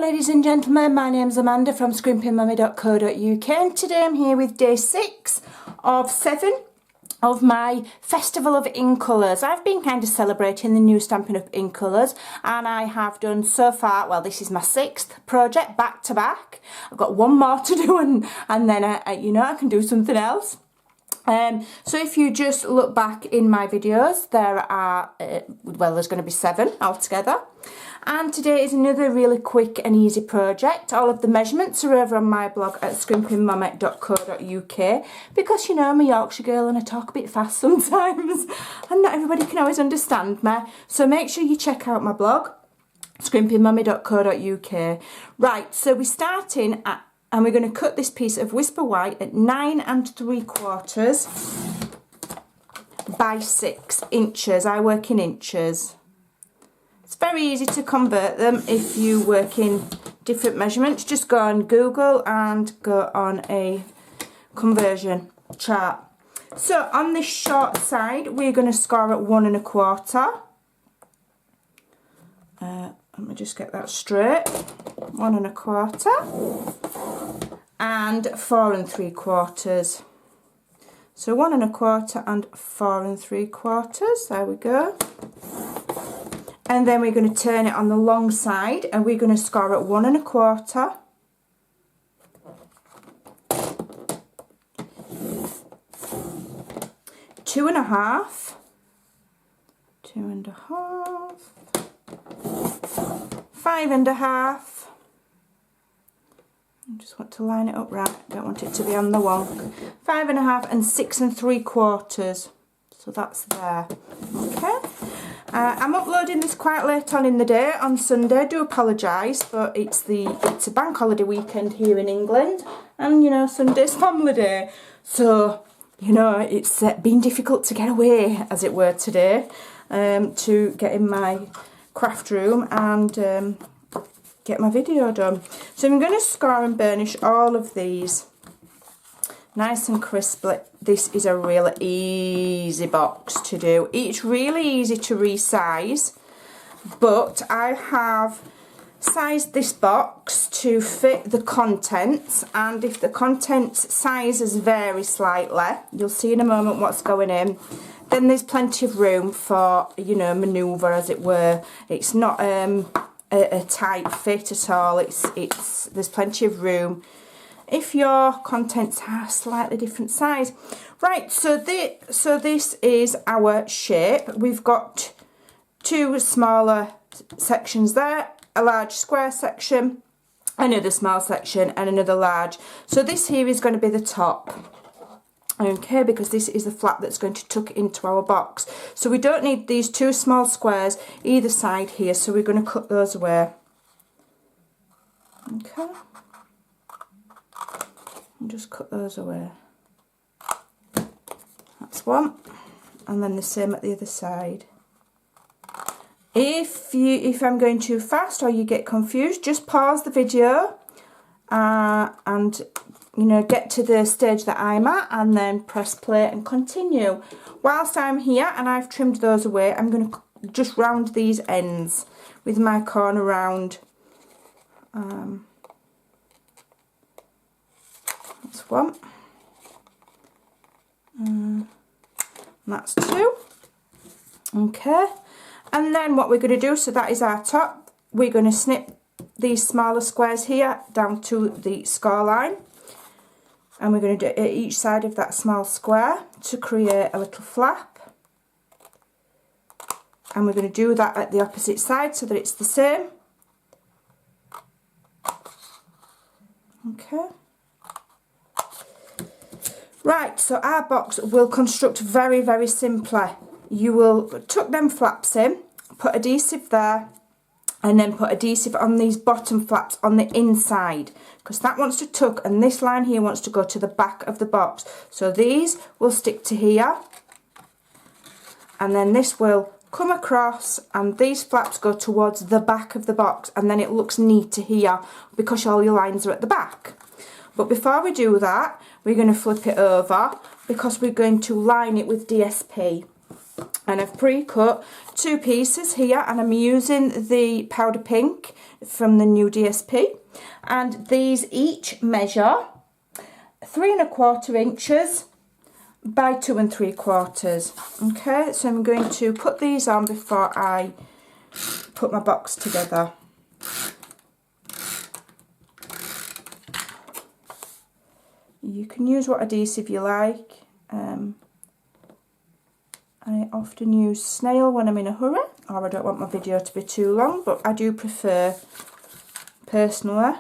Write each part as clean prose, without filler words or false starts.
ladies and gentlemen, my name's Amanda from Scrimpingmommy.co.uk and today I'm here with day 6 of 7 of my Festival of Ink Colours. I've been kind of celebrating the new Stampin' Up ink colours and I have done so far, well this is my 6th project back to back. I've got one more to do and then I can do something else. So if you just look back in my videos, there are, there's going to be 7 altogether. And today is another really quick and easy project. All of the measurements are over on my blog at scrimpingmommy.co.uk because you know I'm a Yorkshire girl and I talk a bit fast sometimes and not everybody can always understand me. So make sure you check out my blog, scrimpingmommy.co.uk. Right, so we're starting at, and we're going to cut this piece of Whisper White at 9 3/4 by 6 inches. I work in inches. It's very easy to convert them if you work in different measurements. Just go on Google and go on a conversion chart. So on this short side, we're going to score at 1 1/4. Let me just get that straight. 1 1/4 and 4 3/4. So 1 1/4 and 4 3/4. There we go. And then we're going to turn it on the long side and we're going to score at 1 1/4. Two and a half. 2 1/2. 5 1/2. I just want to line it up right. Don't want it to be on the wonk. 5 1/2 and 6 3/4. So that's there. Okay. I'm uploading this quite late on in the day on Sunday. I do apologise, but it's a bank holiday weekend here in England, and you know Sunday's family day. So you know it's been difficult to get away, as it were, today, to get in my craft room and get my video done. So I'm going to score and burnish all of these nice and crisply. This is a really easy box to do. It's really easy to resize, but I have sized this box to fit the contents, and if the contents sizes vary slightly, you'll see in a moment what's going in, then there's plenty of room for, you know, manoeuvre, as it were. It's not a tight fit at all. There's plenty of room if your contents are slightly different size. Right, so this is our shape. We've got 2 smaller sections there, a large square section, another small section and another large. So this here is going to be the top, okay, because this is the flap that's going to tuck into our box. So we don't need these 2 small squares either side here, so we're going to cut those away. Okay. And just cut those away. That's one, and then the same at the other side. If I'm going too fast or you get confused, just pause the video and you know get to the stage that I'm at and then press play and continue. Whilst I'm here and I've trimmed those away, I'm going to just round these ends with my corner round. That's one. That's 2. Okay. And then what we're going to do, so that is our top, we're going to snip these smaller squares here down to the score line. And we're going to do it at each side of that small square to create a little flap. And we're going to do that at the opposite side so that it's the same. Okay. Right, so our box will construct very, very simply. You will tuck them flaps in, put adhesive there, and then put adhesive on these bottom flaps on the inside, because that wants to tuck and this line here wants to go to the back of the box. So these will stick to here, and then this will come across and these flaps go towards the back of the box, and then it looks neat to here because all your lines are at the back. But before we do that, we're going to flip it over because we're going to line it with DSP. And I've pre-cut 2 pieces here, and I'm using the powder pink from the new DSP, and these each measure 3 1/4 inches by 2 3/4. Okay, so I'm going to put these on before I put my box together. You can use what adhesive you like. I often use snail when I'm in a hurry, or I don't want my video to be too long, but I do prefer, personally,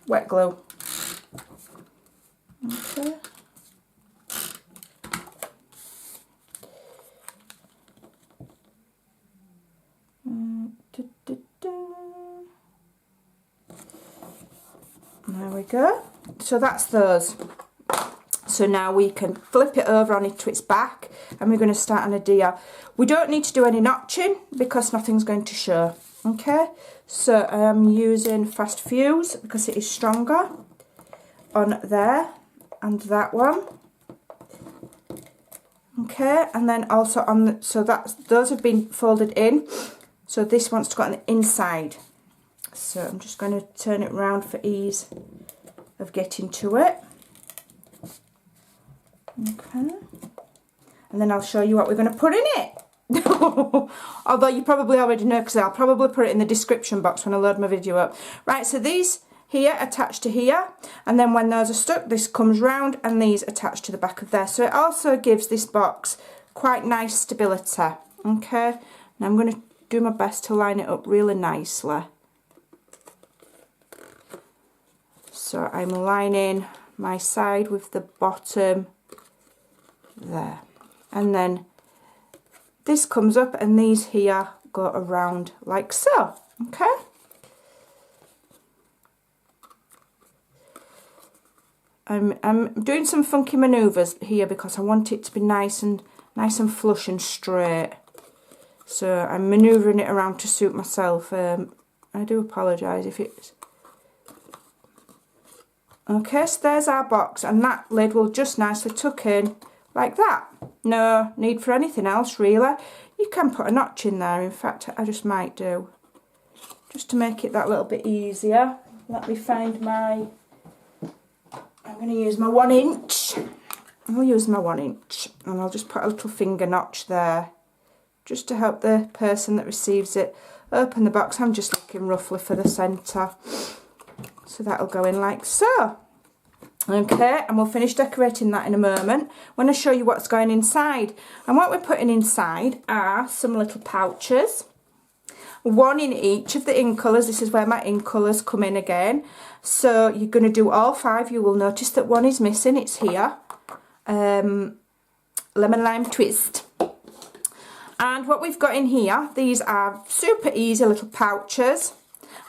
wet glue. Okay. There we go. So that's those. So now we can flip it over on it to its back, and we're going to start on a deer. We don't need to do any notching because nothing's going to show. Okay, so I'm using Fast Fuse because it is stronger on there and that one. Okay, and then also on the, so that's, those have been folded in. So this wants to go on the inside. So I'm just going to turn it round for ease of getting to it. Okay, and then I'll show you what we're going to put in it. Although you probably already know, because I'll probably put it in the description box when I load my video up. Right, so these here attach to here, and then when those are stuck, this comes round, and these attach to the back of there. So it also gives this box quite nice stability. Okay, now I'm going to do my best to line it up really nicely. So I'm lining my side with the bottom there, and then this comes up, and these here go around like so. Okay, I'm doing some funky manoeuvres here because I want it to be nice and flush and straight. So I'm manoeuvring it around to suit myself. I do apologise if it's okay. So there's our box, and that lid will just nicely tuck in like that. No need for anything else really. You can put a notch in there. In fact, I just might do, just to make it that little bit easier. Let me find my, I'm going to use my 1 inch. I'll use my 1 inch, and I'll just put a little finger notch there, just to help the person that receives it open the box. I'm just looking roughly for the centre. So that'll go in like so. Okay, and we'll finish decorating that in a moment when I show you what's going inside. And what we're putting inside are some little pouches, 1 in each of the in colours. This is where my in colours come in again. So you're going to do all 5. You will notice that 1 is missing. It's here. Lemon Lime Twist. And what we've got in here, these are super easy little pouches,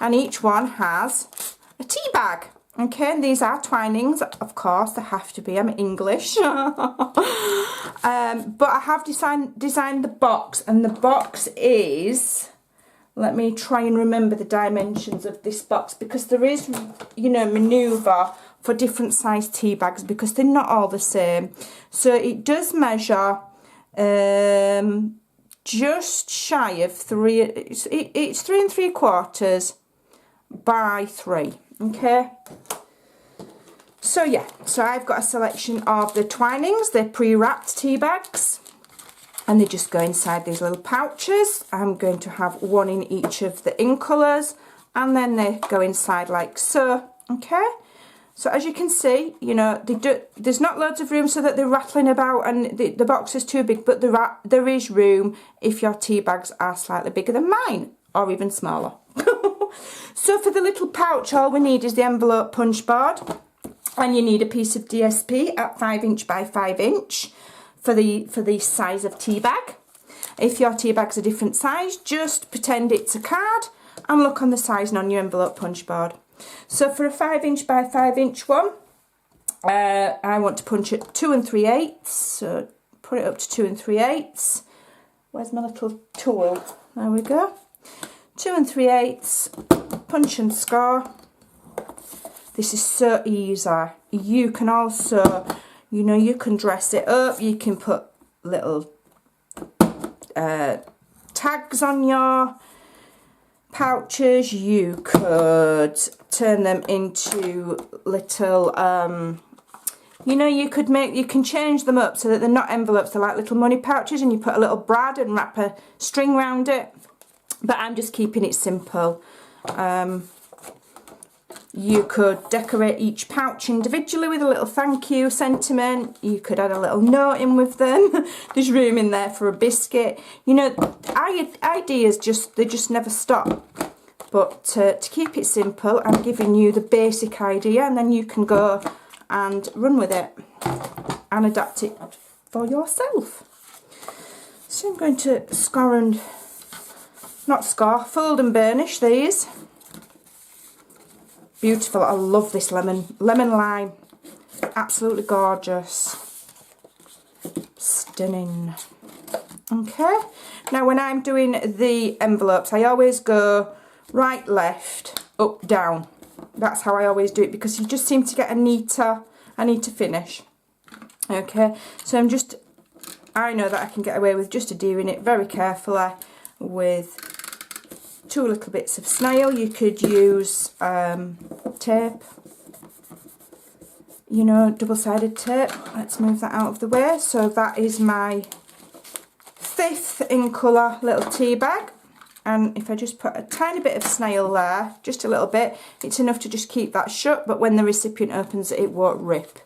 and each one has a tea bag. Okay, and these are Twinings, of course, they have to be, I'm English. But I have designed the box, and the box is, let me try and remember the dimensions of this box, because there is, you know, manoeuvre for different size tea bags because they're not all the same. So it does measure just shy of 3, it's 3 3/4 by 3. Okay, so yeah, so I've got a selection of the Twinings. They're pre-wrapped tea bags, and they just go inside these little pouches. I'm going to have 1 in each of the in colours, and then they go inside like so. Okay, so as you can see, you know, there's not loads of room so that they're rattling about and the box is too big, but there is room if your tea bags are slightly bigger than mine, or even smaller. So for the little pouch, all we need is the envelope punch board, and you need a piece of DSP at 5 inch by 5 inch for the size of tea bag. If your tea bag's a different size, just pretend it's a card and look on the sizing on your envelope punch board. So for a 5 inch by 5 inch one, I want to punch it 2 3/8. So put it up to 2 3/8. Where's my little tool? There we go. 2 3/8. Punch and score. This is so easy. You can also, you know, you can dress it up. You can put little tags on your pouches. You could turn them into little, you know, you can change them up so that they're not envelopes, they're like little money pouches, and you put a little brad and wrap a string around it. But I'm just keeping it simple. You could decorate each pouch individually with a little thank you sentiment. You could add a little note in with them. There's room in there for a biscuit. You know, ideas they just never stop. But to keep it simple, I'm giving you the basic idea, and then you can go and run with it and adapt it for yourself. So I'm going to fold and burnish these. Beautiful. I love this lemon lime. Absolutely gorgeous. Stunning. Okay. Now when I'm doing the envelopes, I always go right, left, up, down. That's how I always do it, because you just seem to get a neater finish. Okay. So I know that I can get away with just adhering it very carefully with 2 little bits of snail. You could use tape, you know, double-sided tape. Let's move that out of the way. So that is my 5th in colour little tea bag, and if I just put a tiny bit of snail there, just a little bit, it's enough to just keep that shut, but when the recipient opens it, it won't rip.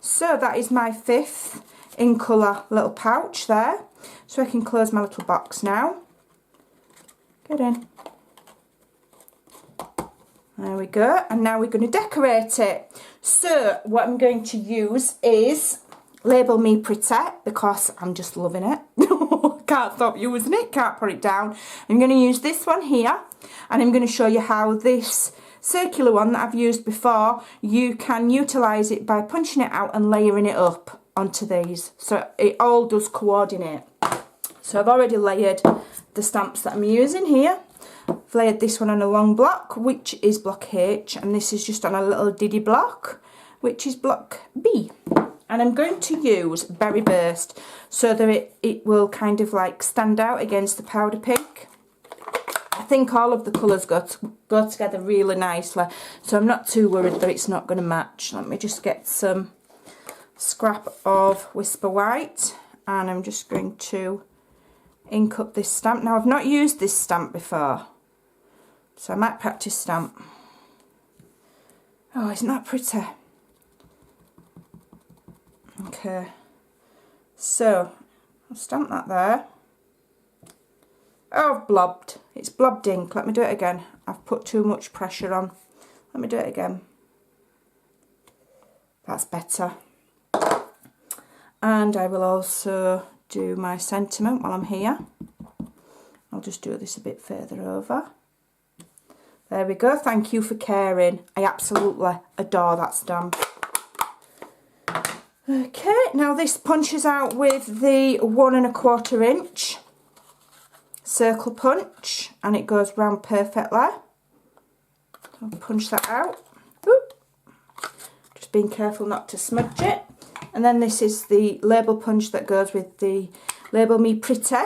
So that is my 5th in colour little pouch there. So I can close my little box now. Get in. There we go, and now we're going to decorate it. So what I'm going to use is Label Me Pretty, because I'm just loving it. Can't stop using it, can't put it down. I'm going to use this one here, and I'm going to show you how this circular one that I've used before, you can utilise it by punching it out and layering it up onto these. So it all does coordinate. So I've already layered the stamps that I'm using here. I've layered this one on a long block, which is block H, and this is just on a little diddy block, which is block B. And I'm going to use Berry Burst so that it will kind of like stand out against the powder pink. I think all of the colours go together really nicely, so I'm not too worried that it's not going to match. Let me just get some scrap of Whisper White, and I'm just going to ink up this stamp. Now I've not used this stamp before, so I might practice stamp. Oh, isn't that pretty? Okay, so I'll stamp that there. Oh, I've blobbed. It's blobbed ink. Let me do it again. I've put too much pressure on. Let me do it again. That's better. And I will also do my sentiment while I'm here. I'll just do this a bit further over. There we go. Thank you for caring. I absolutely adore that stamp. Okay, now this punches out with the 1 1/4 inch circle punch, and it goes round perfectly. I'll punch that out. Oop. Just being careful not to smudge it. And then this is the label punch that goes with the Label Me Pretty,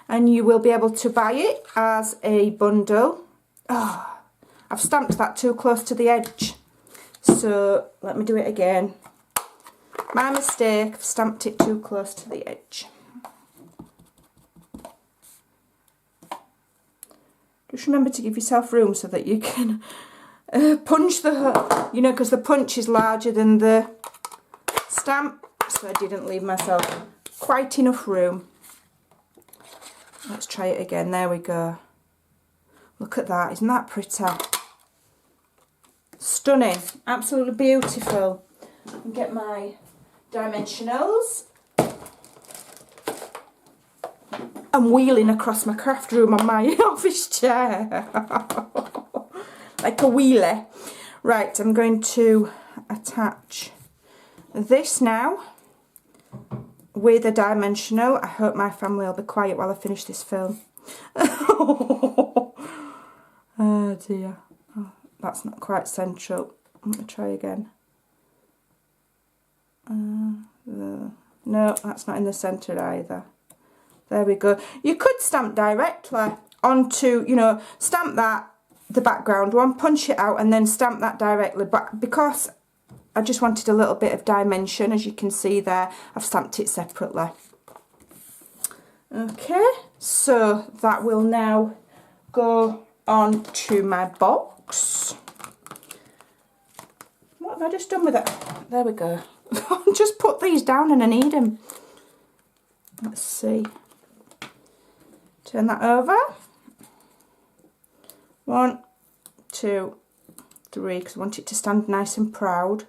and you will be able to buy it as a bundle. Oh, I've stamped that too close to the edge, so let me do it again. My mistake, I've stamped it too close to the edge. Just remember to give yourself room so that you can punch the, you know, because the punch is larger than the stamp, so I didn't leave myself quite enough room. Let's try it again. There we go. Look at that. Isn't that pretty? Stunning. Absolutely beautiful. And get my dimensionals. I'm wheeling across my craft room on my office chair. Like a wheelie. Right, I'm going to attach this now with a dimensional. I hope my family will be quiet while I finish this film. Oh dear. Oh, that's not quite central. Let me try again. No, that's not in the centre either. There we go. You could stamp directly onto, you know, stamp that, the background one, punch it out and then stamp that directly. But because I just wanted a little bit of dimension, as you can see there, I've stamped it separately. Okay, so that will now go on to my box. What have I just done with it? There we go. Just put these down and I need them. Let's see. Turn that over. 1, 2, 3, because I want it to stand nice and proud.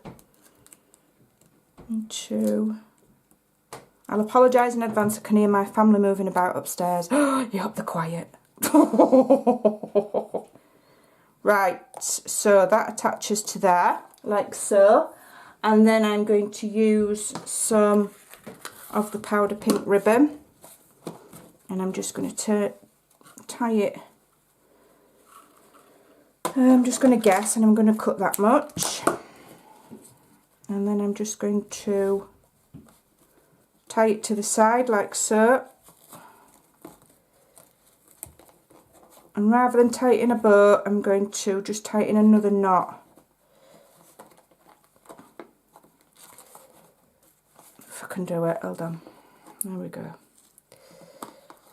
1, 2. I'll apologise in advance, I can hear my family moving about upstairs. You hope they're quiet. Right, so that attaches to there, like so. And then I'm going to use some of the powder pink ribbon. And I'm just going to tie it. I'm just going to guess and I'm going to cut that much. And then I'm just going to tie it to the side like so. And rather than tie it in a bow, I'm going to just tie it in another knot. If I can do it, hold on. There we go.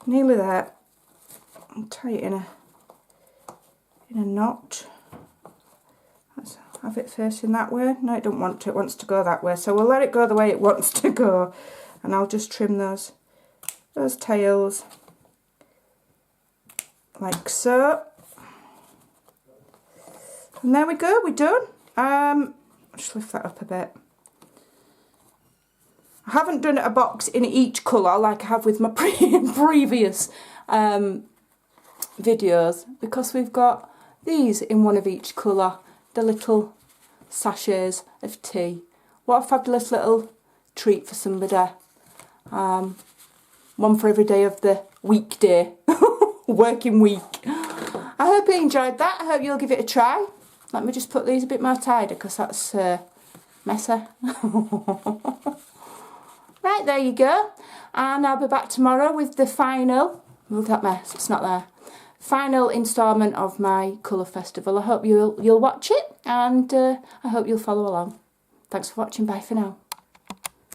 Nearly there. I'll tie it in a knot. Let's have it facing that way. No, it don't want to. It wants to go that way. So we'll let it go the way it wants to go. And I'll just trim those tails like so. And there we go, we're done. I'll just lift that up a bit. I haven't done a box in each colour like I have with my previous videos, because we've got these in one of each colour, the little sachets of tea. What a fabulous little treat for somebody. One for every day of the weekday, working week. I hope you enjoyed that. I hope you'll give it a try. Let me just put these a bit more tidy because that's messy. Right, there you go. And I'll be back tomorrow with the final, move that mess, it's not there, final instalment of my colour festival. I hope you'll watch it, and I hope you'll follow along. Thanks for watching, bye for now.